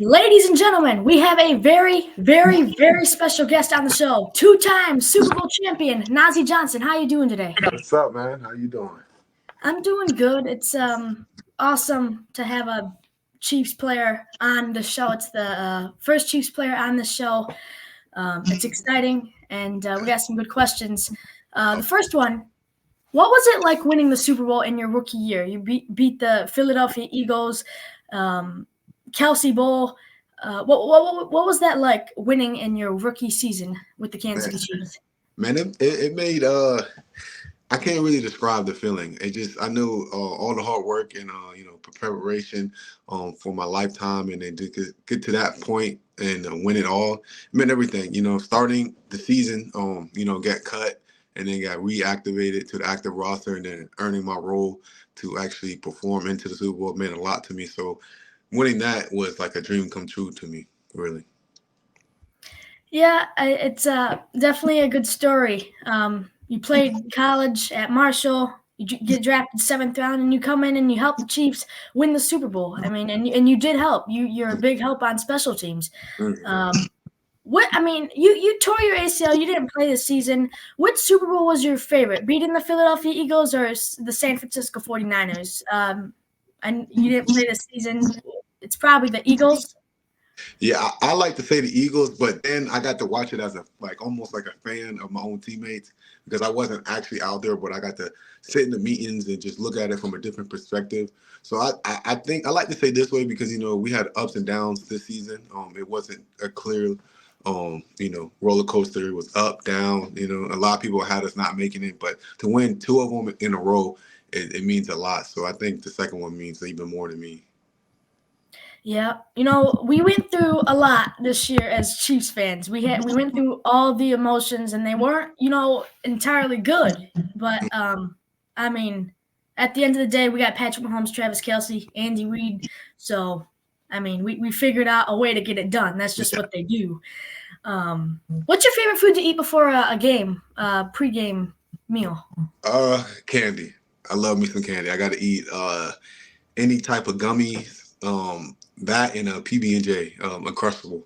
Ladies and gentlemen, we have a very special guest on the show. Two-time Super Bowl champion, Nazeeh Johnson. How you doing today? What's up, man? How you doing? I'm doing good. It's awesome to have a Chiefs player on the show. It's the first Chiefs player on the show. It's exciting, and we got some good questions. The first one: what was it like winning the Super Bowl in your rookie year? You beat the Philadelphia Eagles, um, Kelsey Bowl. What was that like winning in your rookie season with the Kansas Man, City Chiefs? it made I can't really describe the feeling. It just I knew all the hard work and preparation for my lifetime, and then to get to that point and win it all, it meant everything. Starting the season, get cut and then got reactivated to the active roster, and then earning my role to actually perform into the Super Bowl meant a lot to me. So winning that was like a dream come true to me, really. Yeah, it's definitely a good story. You played college at Marshall. Get drafted seventh round, and you come in and you help the Chiefs win the Super Bowl. I mean, and you did help. You're a big help on special teams. Mm. Um, What I mean, you tore your ACL. You didn't play this season. What Super Bowl was your favorite? Beating the Philadelphia Eagles or the San Francisco 49ers? And you didn't play this season. It's probably the Eagles. Yeah, I like to say the Eagles, but then I got to watch it as a like almost like a fan of my own teammates because I wasn't actually out there, but I got to sit in the meetings and just look at it from a different perspective. So I think I like to say this way because we had ups and downs this season. It wasn't a clear roller coaster. It was up, down. A lot of people had us not making it, but to win two of them in a row, it means a lot. So I think the second one means even more to me. Yeah, we went through a lot this year as Chiefs fans. We went through all the emotions, and they weren't entirely good. But I mean, at the end of the day, we got Patrick Mahomes, Travis Kelsey, Andy Reid. So I mean, we figured out a way to get it done. That's just what they do. What's your favorite food to eat before a game, pregame meal? Candy. I love me some candy. I got to eat any type of gummies. That and a PB and J, Uncrustable.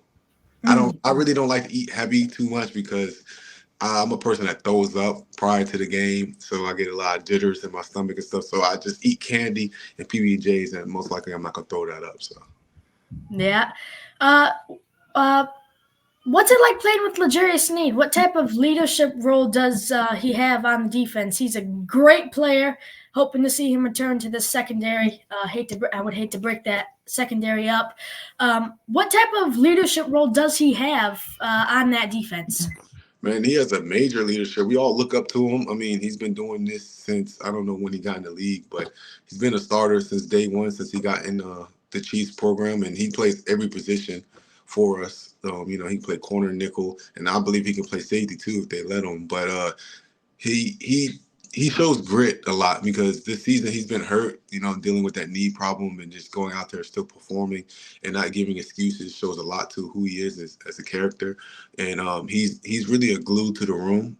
Mm. I really don't like to eat heavy too much because I'm a person that throws up prior to the game, so I get a lot of jitters in my stomach and stuff. So I just eat candy and PB and J's, and most likely I'm not gonna throw that up. So. Yeah. Uh, uh, what's it like playing with L'Jarius Sneed? What type of leadership role does he have on the defense? He's a great player. Hoping to see him return to the secondary. I would hate to break that secondary up. What type of leadership role does he have on that defense? Man, he has a major leadership. We all look up to him. I mean, he's been doing this since I don't know when he got in the league, but he's been a starter since day one, since he got in the Chiefs program, and he plays every position for us. He played corner, nickel, and I believe he can play safety too if they let him. But he he he shows grit a lot because this season he's been hurt, dealing with that knee problem and just going out there still performing and not giving excuses shows a lot to who he is as a character. And he's really a glue to the room.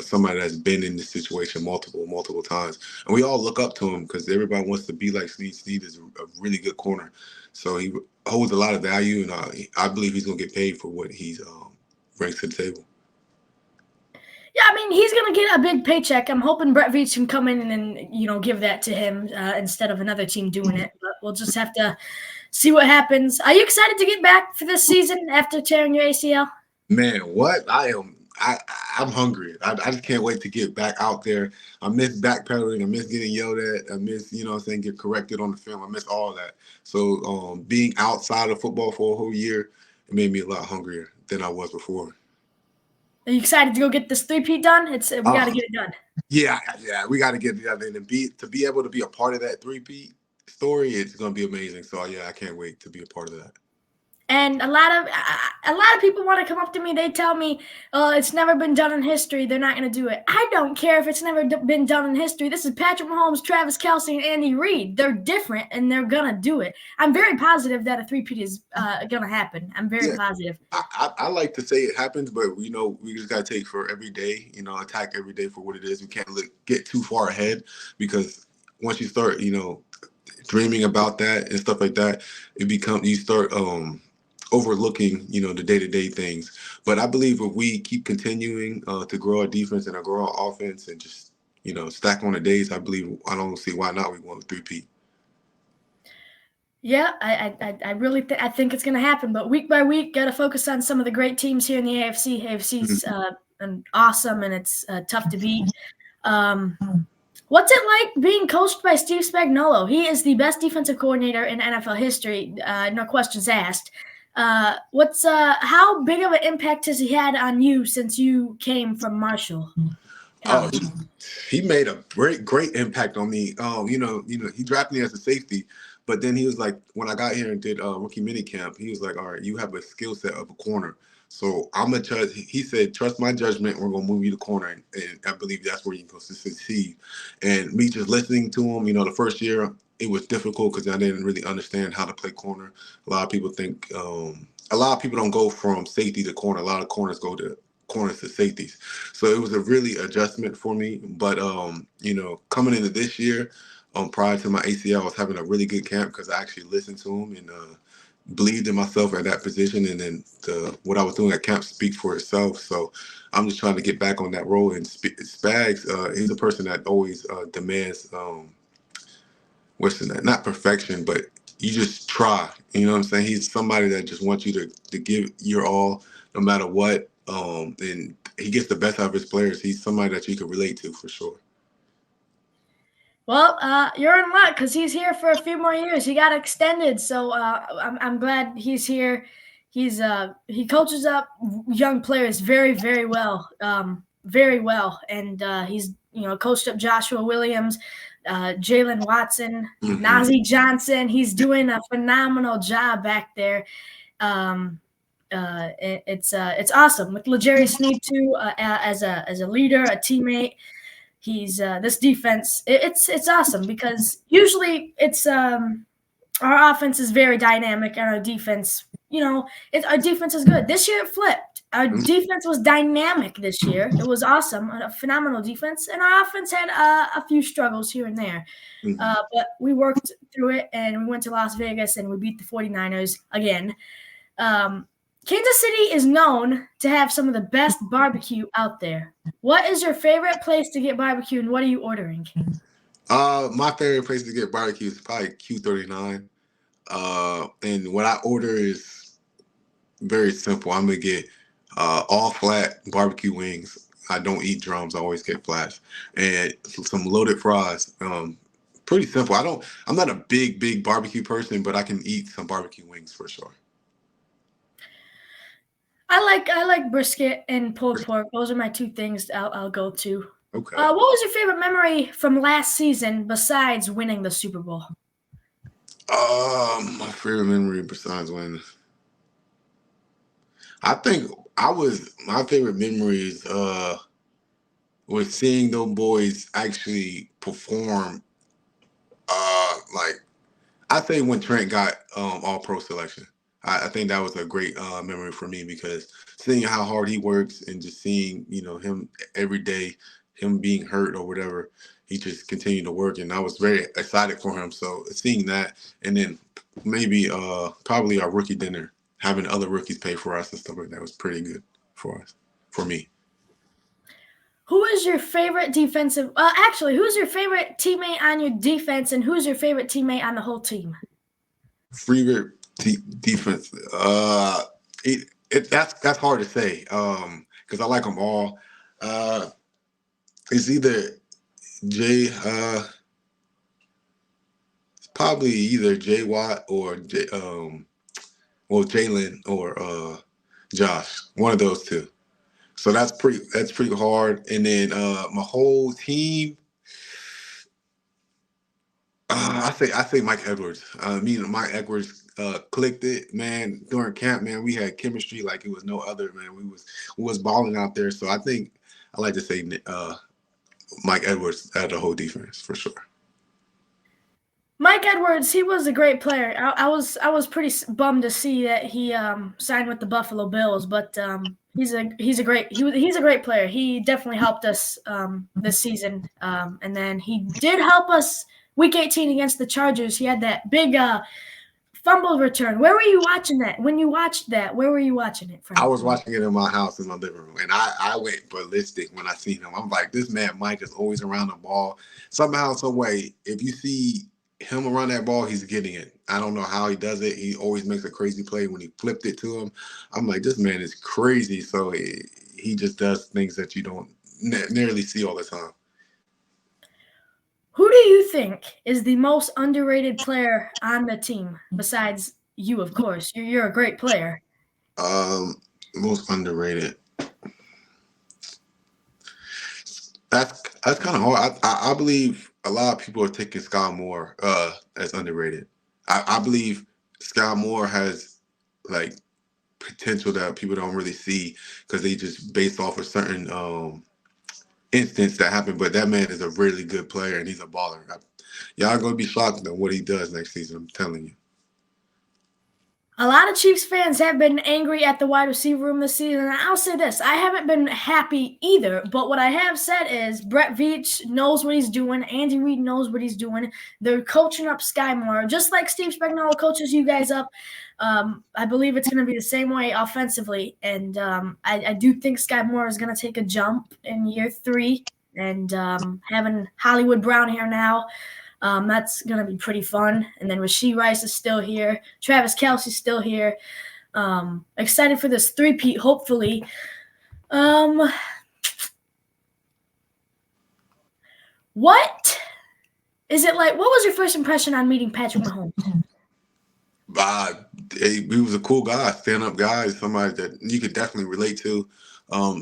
Somebody that's been in this situation multiple times, and we all look up to him because everybody wants to be like Steve. Steve is a really good corner, so he holds a lot of value, and I believe he's gonna get paid for what he's brings to the table. Yeah, I mean, he's going to get a big paycheck. I'm hoping Brett Veach can come in and give that to him instead of another team doing it. But we'll just have to see what happens. Are you excited to get back for this season after tearing your ACL? Man, what I am, I'm hungry. I just can't wait to get back out there. I miss backpedaling. I miss getting yelled at. I miss, get corrected on the film. I miss all that. So being outside of football for a whole year, it made me a lot hungrier than I was before. Are you excited to go get this three-peat done? We got to Uh, get it done. yeah, we got to get together and to be able to be a part of that three-peat story. It's gonna be amazing. So yeah, I can't wait to be a part of that. And a lot of people want to come up to me. They tell me, "Oh, it's never been done in history. They're not going to do it." I don't care if it's never been done in history. This is Patrick Mahomes, Travis Kelsey, and Andy Reid. They're different, and they're going to do it. I'm very positive that a three-peat is going to happen. I'm very Yeah, positive. I like to say it happens, but we just gotta take for every day, attack every day for what it is. We can't get too far ahead because once you start, dreaming about that and stuff like that, you start overlooking, the day-to-day things. But I believe if we keep continuing to grow our defense and grow our offense and just stack on the days, I don't see why not we want to three-peat. Yeah, I really I think it's going to happen. But week by week, got to focus on some of the great teams here in the AFC. AFC's awesome, and it's tough to beat. What's it like being coached by Steve Spagnuolo? He is the best defensive coordinator in NFL history. No questions asked. How big of an impact has he had on you since you came from Marshall Oh, College? he made a great impact on me. He drafted me as a safety, but then he was like, when I got here and did rookie mini camp, he was like, all right, you have a skill set of a corner. So I'm gonna trust. He said, trust my judgment. We're gonna move you to corner, and I believe that's where you're supposed to succeed. And me just listening to him, the first year it was difficult because I didn't really understand how to play corner. A lot of people think, a lot of people don't go from safety to corner. A lot of corners go to corners to safeties. So it was a really adjustment for me. But coming into this year, prior to my ACL, I was having a really good camp because I actually listened to him and believed in myself at that position. And then what I was doing at camp speaks for itself. So I'm just trying to get back on that role. And Spags, he's a person that always demands what's in that? Not perfection, but you just try. You know what I'm saying? He's somebody that just wants you to give your all, no matter what. And he gets the best out of his players. He's somebody that you can relate to for sure. Well, you're in luck because he's here for a few more years. He got extended, so I'm glad he's here. He coaches up young players very well, very well, and he's coached up Joshua Williams, Jalen Watson, Nazeeh Johnson. He's doing a phenomenal job back there. It's awesome with L'Jarius Sneed too as a leader, a teammate. He's this defense. It's awesome because usually it's our offense is very dynamic and our defense, our defense is good. This year it flipped. Our defense was dynamic this year. It was awesome, a phenomenal defense, and our offense had a few struggles here and there. But we worked through it, and we went to Las Vegas, and we beat the 49ers again. Kansas City is known to have some of the best barbecue out there. What is your favorite place to get barbecue, and what are you ordering? My favorite place to get barbecue is probably Q39. And what I order is very simple. I'm gonna get all flat barbecue wings. I don't eat drums. I always get flats and some loaded fries. Pretty simple. I'm not a big barbecue person, but I can eat some barbecue wings for sure. I like brisket and pulled pork. Those are my two things I'll go to. Okay. What was your favorite memory from last season besides winning the Super Bowl? My favorite memory besides winning, I think my favorite memories was seeing those boys actually perform. Like I say when Trent got all pro selection. I think that was a great memory for me because seeing how hard he works and just seeing, him every day, him being hurt or whatever, he just continued to work. And I was very excited for him. So seeing that and then maybe probably our rookie dinner, having other rookies pay for us and stuff like that was pretty good for us, for me. Who is your favorite defensive? Who's your favorite teammate on your defense, and who's your favorite teammate on the whole team? Favorite defense. That's hard to say because I like them all. It's either Jay. It's probably either Jay Watt or Jalen or Josh. One of those two. So that's pretty hard. And then my whole team. I say Mike Edwards. Me and Mike Edwards clicked it, man. During camp, man, we had chemistry like it was no other, man. We was balling out there. So I think I like to say Mike Edwards out of the whole defense for sure. Mike Edwards, he was a great player. I was pretty bummed to see that he signed with the Buffalo Bills, but he's a great player. He definitely helped us this season, and then he did help us Week 18 against the Chargers, he had that big fumble return. Where were you watching that? When you watched that, where were you watching it from? I was watching it in my house in my living room, and I went ballistic when I seen him. I'm like, this man Mike is always around the ball. Somehow, some way, if you see him around that ball, he's getting it. I don't know how he does it. He always makes a crazy play when he flipped it to him. I'm like, this man is crazy. So he just does things that you don't nearly see all the time. Who do you think is the most underrated player on the team besides you, of course? You're a great player. Most underrated. That's kind of hard. I believe a lot of people are taking Sky Moore as underrated. I believe Sky Moore has like potential that people don't really see because they just based off a certain instance that happened. But that man is a really good player and he's a baller. Y'all gonna be shocked at what he does next season. I'm telling you. A lot of Chiefs fans have been angry at the wide receiver room this season, and I'll say this. I haven't been happy either, but what I have said is Brett Veach knows what he's doing. Andy Reid knows what he's doing. They're coaching up Sky Moore, just like Steve Spagnuolo coaches you guys up. I believe it's going to be the same way offensively, and I do think Sky Moore is going to take a jump in year 3, and having Hollywood Brown here now, that's going to be pretty fun. And then Rashee Rice is still here. Travis Kelce's still here. Excited for this three-peat, hopefully. What is it like? What was your first impression on meeting Patrick Mahomes? He was a cool guy, stand-up guy, somebody that you could definitely relate to.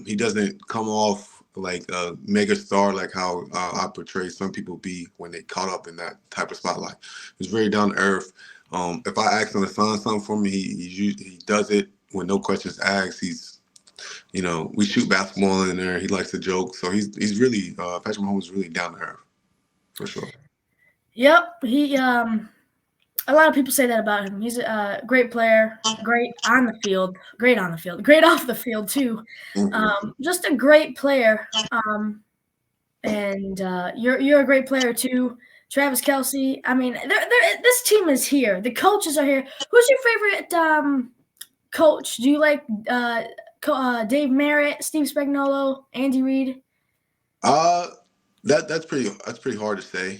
He doesn't come off like a mega star like how I portray some people be when they caught up in that type of spotlight. He's very down to earth. If I ask him to sign something for me, he does it with no questions asked. He's, we shoot basketball in there. He likes to joke, so he's really Patrick Mahomes is really down to earth for sure. Yep, he. A lot of people say that about him. He's a great player, great on the field, great off the field too. Just a great player. And you're a great player too, Travis Kelce. I mean, this team is here. The coaches are here. Who's your favorite coach? Do you like Dave Merritt, Steve Spagnuolo, Andy Reid? That's pretty hard to say.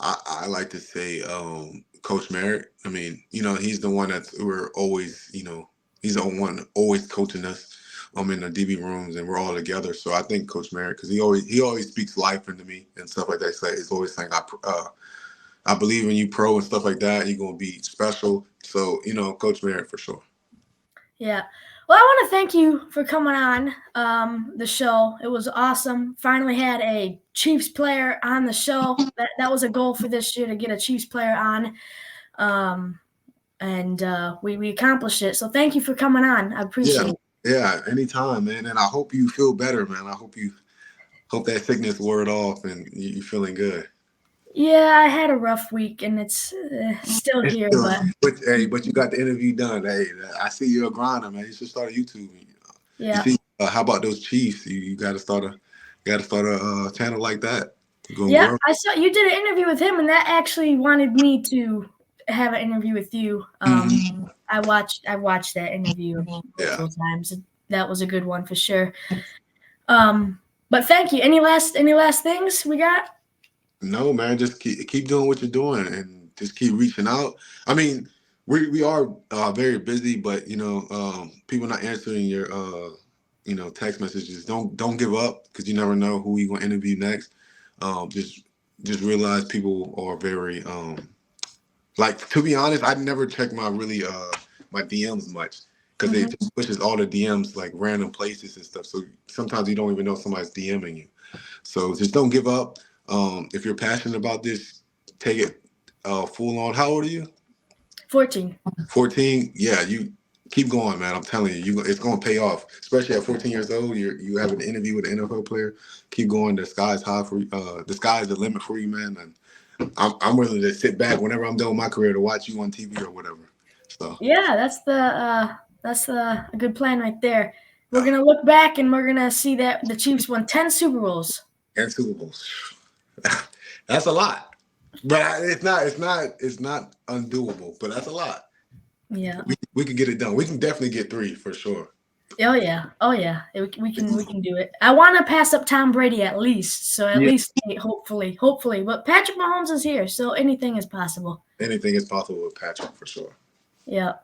I like to say Coach Merritt. I mean, he's the one we're always, he's the one always coaching us in the DB rooms, and we're all together. So I think Coach Merritt, because he always speaks life into me and stuff like that. So it's always saying, I believe in you, pro, and stuff like that. You're gonna be special. So Coach Merritt for sure. Yeah. Well, I want to thank you for coming on the show. It was awesome. Finally had a Chiefs player on the show. That was a goal for this year, to get a Chiefs player on. And we accomplished it. So thank you for coming on. I appreciate it. Yeah, anytime, man. And I hope you feel better, man. I hope that sickness wore off and you're feeling good. Yeah, I had a rough week, and it's still here. But you got the interview done. Hey, I see you're a grinder, man. You should start a YouTube. Yeah. You see, how about those Chiefs? You got to start a channel like that. Yeah, grow. I saw you did an interview with him, and that actually wanted me to have an interview with you. I watched that interview multiple times. That was a good one for sure. But thank you. Any last things we got? No, man. Just keep doing what you're doing, and just keep reaching out. I mean, we are very busy, but people not answering your text messages. Don't give up, because you never know who you're gonna interview next. Just realize people are very like, to be honest, I never check my DMs much, because it just pushes all the DMs like random places and stuff. So sometimes you don't even know somebody's DMing you. So just don't give up. If you're passionate about this, take it full on. How old are you? 14. 14? Yeah, you keep going, man. I'm telling you, it's going to pay off. Especially at 14 years old, you have an interview with an NFL player. Keep going. The sky's high for you. The sky's the limit for you, man. And I'm willing to sit back whenever I'm done with my career to watch you on TV or whatever. So yeah, that's a good plan right there. We're gonna look back and we're gonna see that the Chiefs won 10 Super Bowls. 10 Super Bowls. That's a lot. But it's not undoable, but that's a lot. Yeah. We can get it done. We can definitely get 3 for sure. Oh yeah. Oh yeah. We can do it. I want to pass up Tom Brady at least. So at least hopefully. But Patrick Mahomes is here, so anything is possible. Anything is possible with Patrick for sure. Yeah.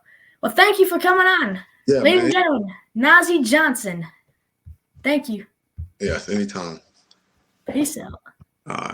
Well, thank you for coming on. Yeah, Ladies man. and gentlemen, Nazeeh Johnson. Thank you. Yes, anytime. Peace out. All right.